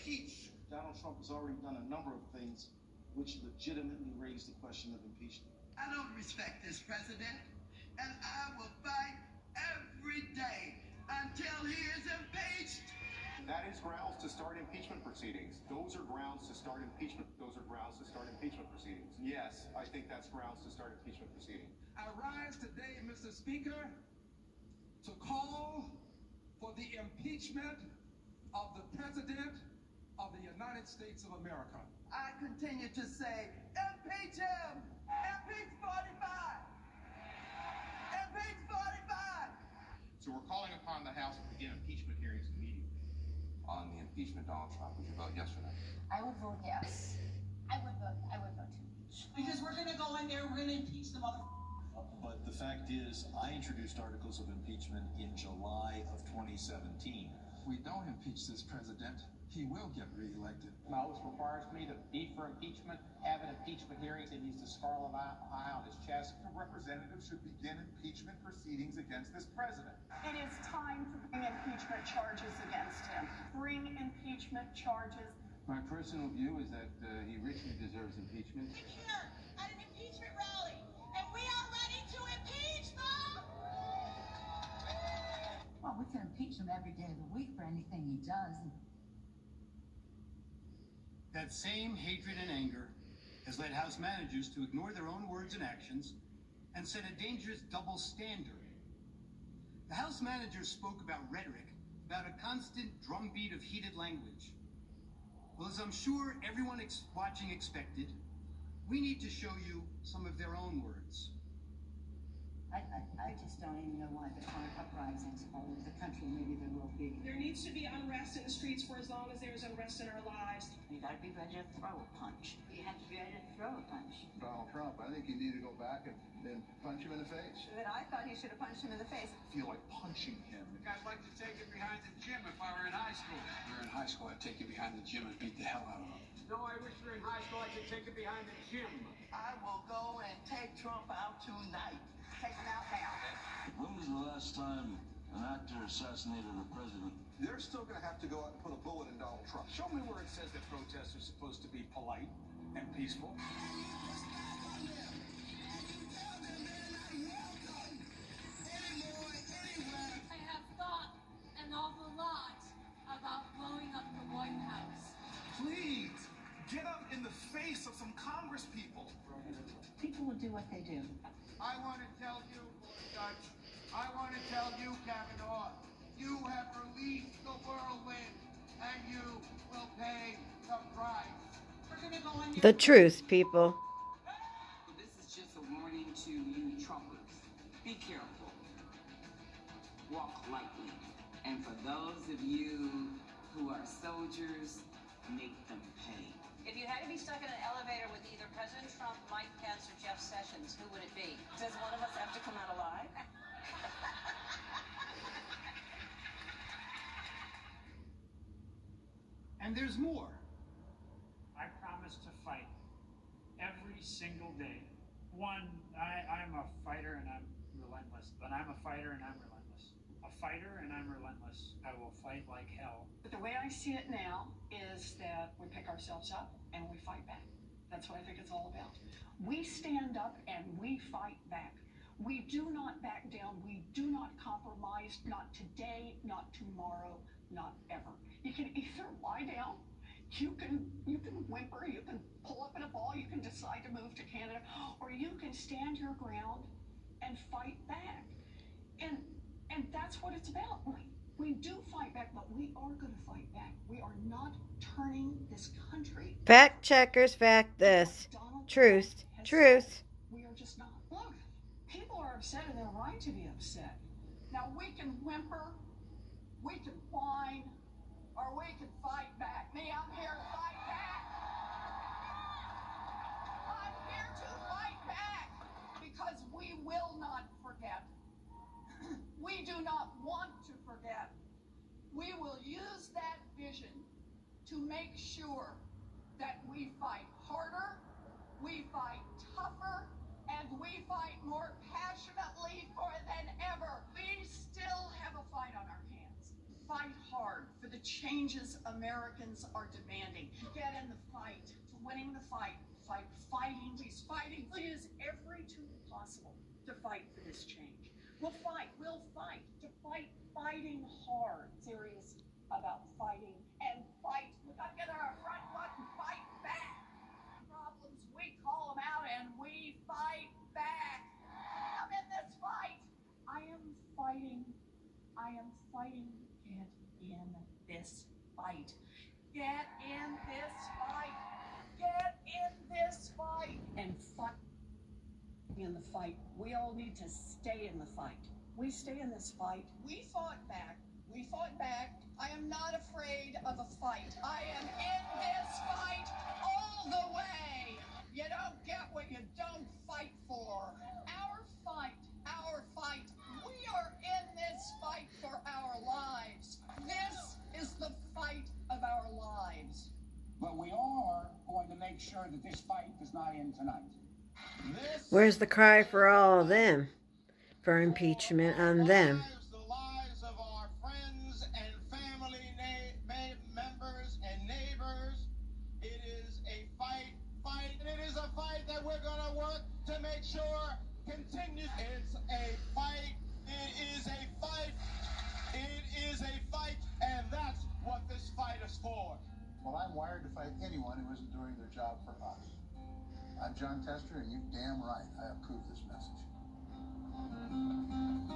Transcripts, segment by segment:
impeach. Donald Trump has already done a number of things which legitimately raise the question of impeachment. I don't respect this president, and I will fight every day until he is impeached. That is grounds to start impeachment proceedings. Those are grounds to start impeachment. Those are grounds to start impeachment proceedings. Yes, I think that's grounds to start impeachment proceedings. I rise today, Mr. Speaker, to call for the impeachment of the President of the United States of America. I continue to say, impeach him! Impeach 45! Impeach 45! So we're calling upon the House to begin impeachment hearings immediately on the impeachment of Donald Trump. Would you vote yes or no? I would vote yes. I would vote to impeach. Because we're gonna go in there, we're gonna impeach the mother. But the fact is, I introduced articles of impeachment in July of 2017. If we don't impeach this president, he will get reelected. My oath requires me to be for impeachment, have an impeachment hearing. He needs the scarlet eye on his chest. The representatives should begin impeachment proceedings against this president. It is time to bring impeachment charges against him. Bring impeachment charges. My personal view is that he richly deserves impeachment. We're here at an impeachment rally, and we are ready to impeach them! Well, we can impeach him every day of the week for anything he does. That same hatred and anger has led House managers to ignore their own words and actions and set a dangerous double standard. The House managers spoke about rhetoric, about a constant drumbeat of heated language. Well, as I'm sure everyone watching expected, we need to show you some of their own words. I just don't even know why there aren't uprisings all over the country. Maybe there will be. There needs to be unrest in the streets for as long as there is unrest in our lives. You gotta be ready to throw a punch. You have to be ready to throw a punch. Donald Trump, I think you need to go back and then punch him in the face. That I thought he should have punched him in the face. I feel like punching him. I'd like to take it behind the gym if I were in high school. If we were in high school, I'd take it behind the gym and beat the hell out of him. No, I wish you were in high school. I could take it behind the gym. I will go and take Trump out tonight. Take him out now. When was the last time an actor assassinated a president? They're still going to have to go out and put a bullet in Donald Trump. Show me where it says that protests are supposed to be polite and peaceful. I have thought an awful lot about blowing up the White House. Please, get up in the face of some Congress people. People will do what they do. I want to tell you, Judge, I want to tell you, Kavanaugh, you have released the whirlwind, and you will pay the price. We're gonna go in there. The truth, people. This is just a warning to you Trumpers. Be careful. Walk lightly. And for those of you who are soldiers, make them pay. If you had to be stuck in an elevator with either President Trump, Mike Pence, or Jeff Sessions, who would it be? Does one of us have to come out alive? And there's more. I promise to fight every single day. I'm a fighter and I'm relentless. But I'm a fighter and I'm relentless. A fighter and I'm relentless. I will fight like hell. But the way I see it now is that we pick ourselves up and we fight back. That's what I think it's all about. We stand up and we fight back. We do not back down. We do not compromise. Not today, not tomorrow, not ever. You can either lie down, you can whimper, you can pull up in a ball, you can decide to move to Canada, or you can stand your ground and fight back. And that's what it's about. We do fight back, but we are going to fight back. We are not turning this country. Fact checkers, fact this. Truth, truth. We are just not. Look, people are upset and they're right to be upset. Now we can whimper, we can whine, or we can fight back. Me, I'm here to fight back. I'm here to fight back because we will not forget. We do not want to forget. We will use that vision to make sure that we fight harder, we fight tougher, and we fight more passionately than ever. We still have a fight on our hands. fight hard for the changes Americans are demanding. Get in the fight. To winning the fight. Fighting. Please, fighting. Please, every tool possible to fight for this change. We'll fight. We'll fight. To fight. Fighting hard. Serious about fighting and fight. We got to get our front foot and fight back. Problems, we call them out and we fight back. I'm in this fight. I am fighting. I am fighting. Get in this fight. Get in this fight. Get in this fight. And fight in the fight. We all need to stay in the fight. We stay in this fight. We fought back. We fought back. I am not afraid of a fight. I am in this fight all the way. You don't get what you don't fight for. Our fight. Our fight. We are in this fight for our lives. This is the fight of our lives. But we are going to make sure that this fight does not end tonight. Where's the cry for all of them? For impeachment on them. The lives of our friends and family members and neighbors. It is a fight. And it is a fight that we're going to work to make sure continues. It's a fight. It is a fight. It is a fight. And that's what this fight is for. Well, I'm wired to fight anyone who isn't doing their job for us. I'm John Tester, and you're damn right. I approve this message. And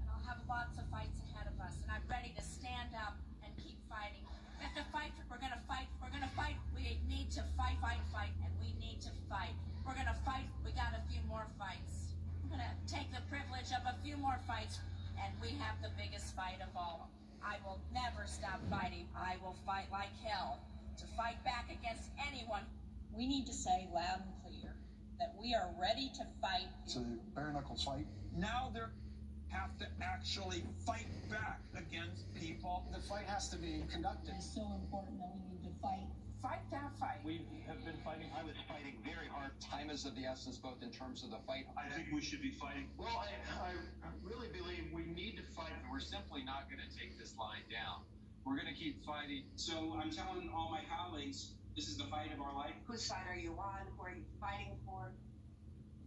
I'll have lots of fights ahead of us, and I'm ready to stand up and keep fighting. We have to fight. We're going to fight. We're going to fight. We need to fight, and we need to fight. We're going to fight. We got a few more fights. We're going to take the privilege of a few more fights, and we have the biggest fight of all. I will never stop fighting. I will fight like hell to fight back against anyone. We need to say loud and clear that we are ready to fight. It's a bare-knuckle fight. Now they have to actually fight back against people. The fight has to be conducted. It's so important that we need to fight. Fight that fight. We have been fighting. I was fighting very hard. Time is of the essence, both in terms of the fight. I think we should be fighting. Well, I really believe we need to fight. We're simply not going to take this line down. We're going to keep fighting. So I'm telling all my colleagues, this is the fight of our life. Whose side are you on? Who are you fighting for?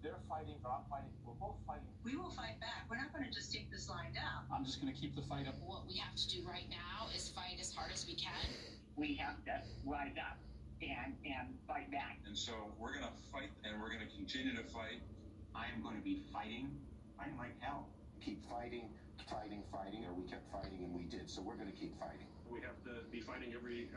They're fighting, but I'm fighting. We're both fighting. We will fight back. We're not going to just take this line down. I'm just going to keep the fight up. What we have to do right now is fight as hard as we can. We have to rise up and fight back. And so we're going to fight, and we're going to continue to fight. I am going to be fighting like hell. Keep fighting, or we kept fighting and we did. So we're going to keep fighting. We have to be fighting every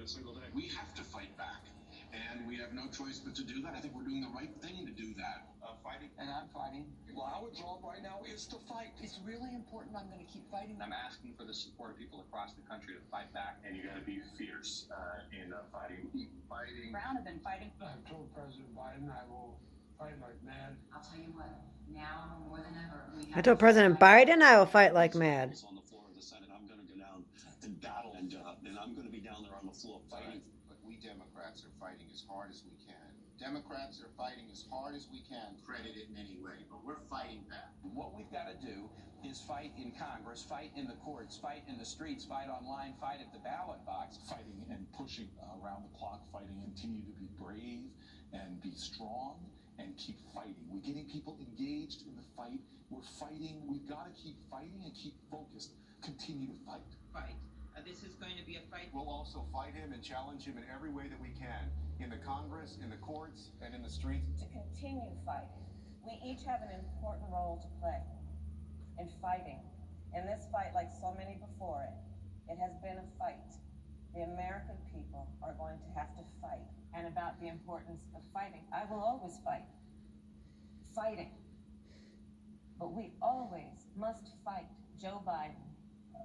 single day. We have to fight back, and we have no choice but to do that. I think we're doing the right thing to do that. Fighting. And I'm fighting. Well, our job right now is to fight. It's really important. I'm going to keep fighting. I'm asking for the support of people across the country to fight back. And you got to be fierce in fighting. Keep fighting. Brown have been fighting. I've told President Biden I will fight like mad. I'll tell you what, now more than ever, we have I told President Biden I will fight like mad. On the floor of the Senate, I'm going to go down and battle, and I'm going to be down there on the floor fighting. But we Democrats are fighting as hard as we can. Democrats are fighting as hard as we can, credit it in any way, but we're fighting back. What we've got to do is fight in Congress, fight in the courts, fight in the streets, fight online, fight at the ballot box. Fighting and pushing around the clock, fighting, and continue to be brave and be strong and keep fighting. We're getting people engaged in the fight. We're fighting. We've got to keep fighting and keep focused. Continue to fight. fight. This is going to be a fight. We'll also fight him and challenge him in every way that we can, in the Congress, in the courts, and in the streets. To continue fighting. We each have an important role to play in fighting. In this fight, like so many before it, it has been a fight. The American people are going to have to fight. And about the importance of fighting. I will always fight. Fighting. But we always must fight. Joe Biden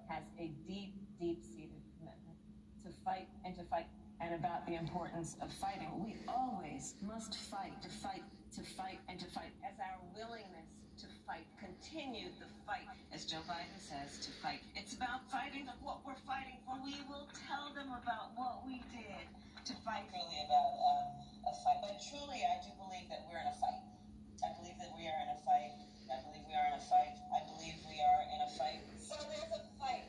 has a deep, deep-seated commitment to fight and to fight. And about the importance of fighting. We always must fight, to fight, to fight, and to fight. As our willingness to fight, continue the fight, as Joe Biden says, to fight. It's about fighting of what we're fighting for. We will tell them about what we did to fight. Really about a fight. But truly, I do believe that we're in a fight. I believe that we are in a fight. I believe we are in a fight. I believe we are in a fight. So there's a fight.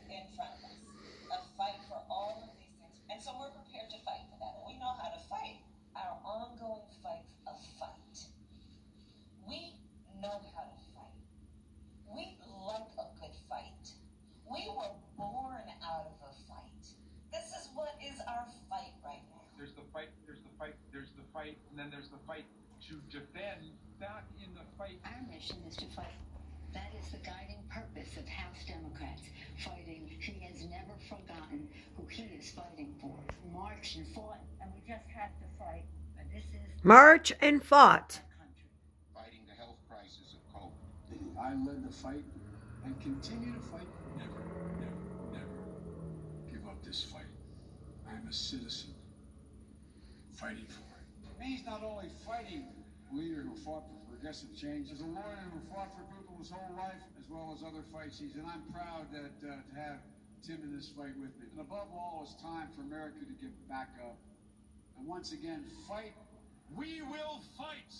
administration is to fight. That is the guiding purpose of House Democrats, fighting. He has never forgotten who he is fighting for. Marched and fought, and we just have to fight. And this is March and fought. Fighting the health crisis of COVID. I led the fight and continue to fight. Never, never, never give up this fight. I'm a citizen fighting for it. He's not only fighting a leader who fought for progressive change, he's a lawyer who fought for people his whole life, as well as other fights. And I'm proud that to have Tim in this fight with me. And above all, it's time for America to get back up. And once again, fight. We will fight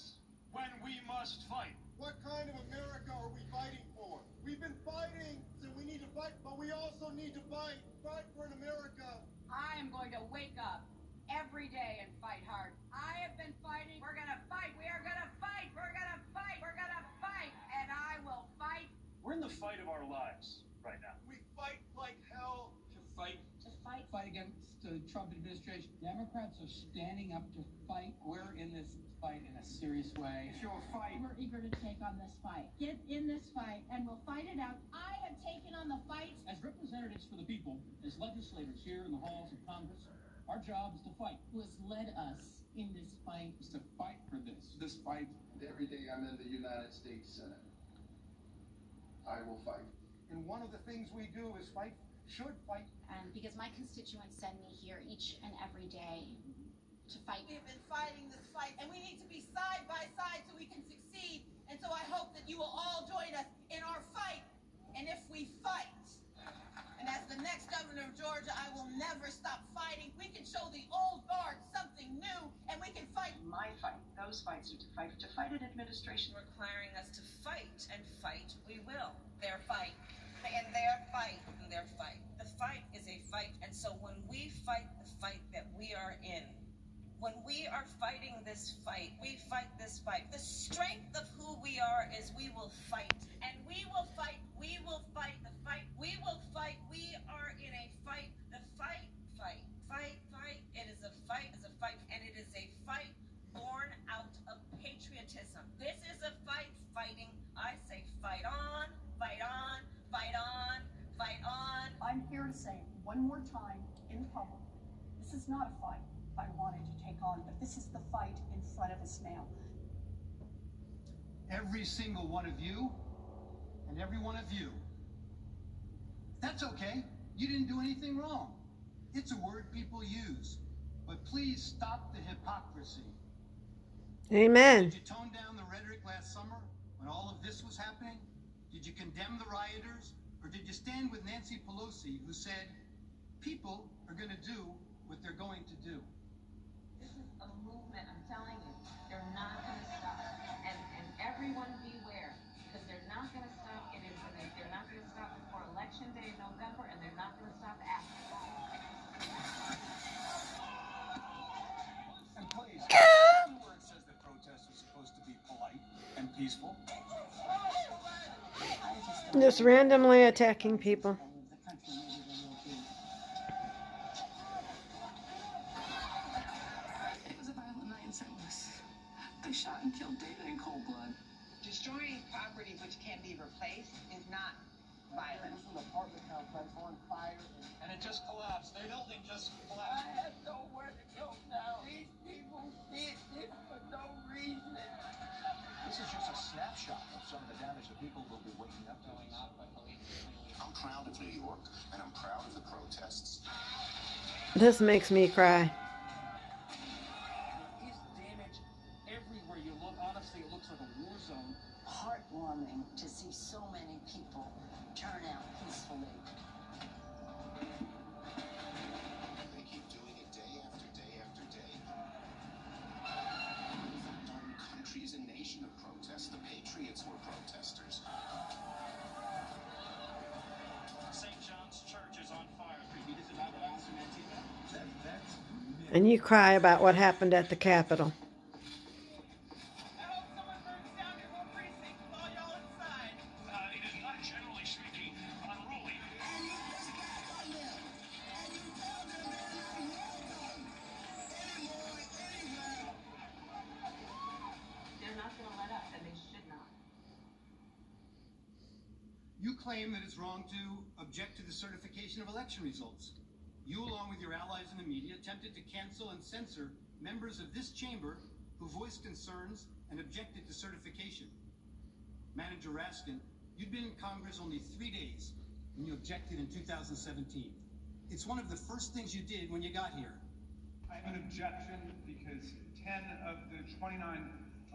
when we must fight. What kind of America are we fighting for? We've been fighting, so we need to fight, but we also need to fight. Fight for an America. I am going to wake up every day and fight hard. I have been fighting. We're going to fight. We are going to fight. We're going to fight. We're going to fight. And I will fight. We're in the fight of our lives right now. We fight like hell to fight. To fight. Fight against the Trump administration. Democrats are standing up to fight. We're in this fight in a serious way. If you'll fight. We're eager to take on this fight. Get in this fight and we'll fight it out. I have taken on the fight. As representatives for the people, as legislators here in the halls of Congress, our job is to fight. Who has led us in this fight. Is to fight for this. This fight. Every day I'm in the United States Senate, I will fight. And one of the things we do is fight, should fight. And because my constituents send me here each and every day to fight. We have been fighting this fight, and we need to be side by side so we can succeed. And so I hope that you will all join us in our fight. And if we fight, and as the next governor of Georgia, I will never stop fighting. We can show the old guard something new, and we can fight. My fight, those fights are to fight an administration Requiring us to fight, and fight we will. Their fight, and their fight, and their fight. The fight is a fight, and so when we fight the fight that we are in, when we are fighting this fight, we fight this fight. The strength of who we are is we will fight, and we will fight, we will fight the fight, we will fight, we are in a fight, the fight, fight, fight, fight. It is a fight, and it is a fight born out of patriotism. This is a fight, fighting. I say fight on, fight on, fight on, fight on. I'm here to say one more time in public, this is not a fight I wanted to take on, but this is the fight in front of us now. Every single one of you, and every one of you. That's okay. You didn't do anything wrong. It's a word people use. But please stop the hypocrisy. Amen. Did you tone down the rhetoric last summer when all of this was happening? Did you condemn the rioters? Or did you stand with Nancy Pelosi, who said, people are going to do what they're going to do? This is a movement, I'm telling you. They're not going to stop. And everyone beware, because they're not going to stop in Internet. They're not going to stop before Election Day in November, and they're not going to stop after. And please, where it says that protests are supposed to be polite and peaceful. Just randomly attacking people. It was a violent night in St. Louis. They shot and killed David in cold blood. Destroying property which can be replaced is not violent. This is an apartment complex on fire. And it just collapsed. Their building just collapsed. I have nowhere to go now. These people did it for no reason. This is just a snapshot of some of the damage that people will be waking up to. I'm proud of New York, and I'm proud of the protests. This makes me cry. There is damage everywhere you look. Honestly, it looks like a war zone. Heartwarming to see so many people turn out peacefully. They keep doing it day after day after day. Our country is a nation of protests. The Patriots were protesters. St. John's Church is on fire. And you cry about what happened at the Capitol. It is not, generally speaking, unruly. They're not going to let up, and they should not. claim that it's wrong to object to the certification of election results. You, along with your allies in the media, attempted to cancel and censor members of this chamber who voiced concerns and objected to certification. Manager Raskin, you'd been in Congress only 3 days when you objected in 2017. It's one of the first things you did when you got here. I have an objection because 10 of the 29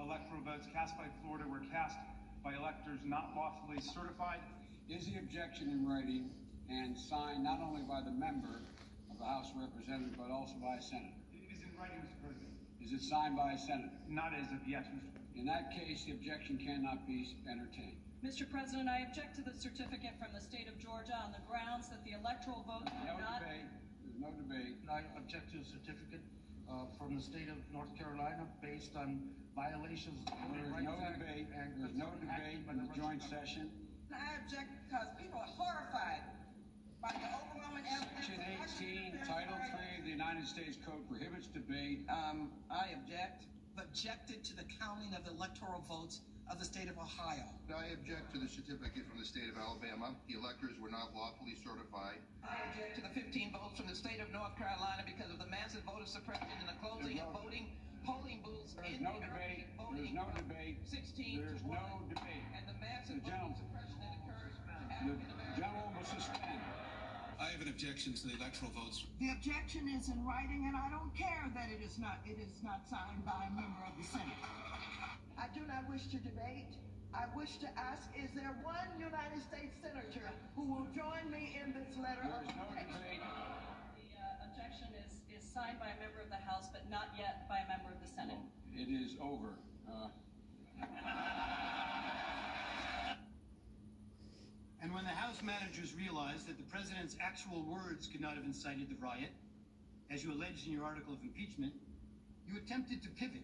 electoral votes cast by Florida were cast by electors not lawfully certified. Is the objection in writing and signed not only by the member of the House of Representatives, but also by a senator? It is in writing, Mr. President. Is it signed by a senator? Not as of yet, Mr. President. In that case, the objection cannot be entertained. Mr. President, I object to the certificate from the state of Georgia on the grounds that the electoral votes were not... There's no debate. I object to the certificate from the state of North Carolina based on violations of the There's no debate. There's no debate in the joint session. I object because people are horrified by the overwhelming evidence. Section 18, Title 3 of the United States Code prohibits debate. I objected to the counting of the electoral votes of the state of Ohio. I object to the certificate from the state of Alabama. The electors were not lawfully certified. I object to the 15 votes from the state of North Carolina because of the massive voter suppression and the closing of polling booths in no debate. There's no debate. 16 There's to 1, no debate. and the massive voter suppression that occurs. The gentleman will suspend. I have an objection to the electoral votes. The objection is in writing, and I don't care that it is not signed by a member of the Senate. I do not wish to debate. I wish to ask, is there one United States senator who will join me in this letter of objection? The objection is signed by a member of the House, but not yet by a member of the Senate. It is over. And when the House managers realized that the president's actual words could not have incited the riot, as you alleged in your article of impeachment, you attempted to pivot.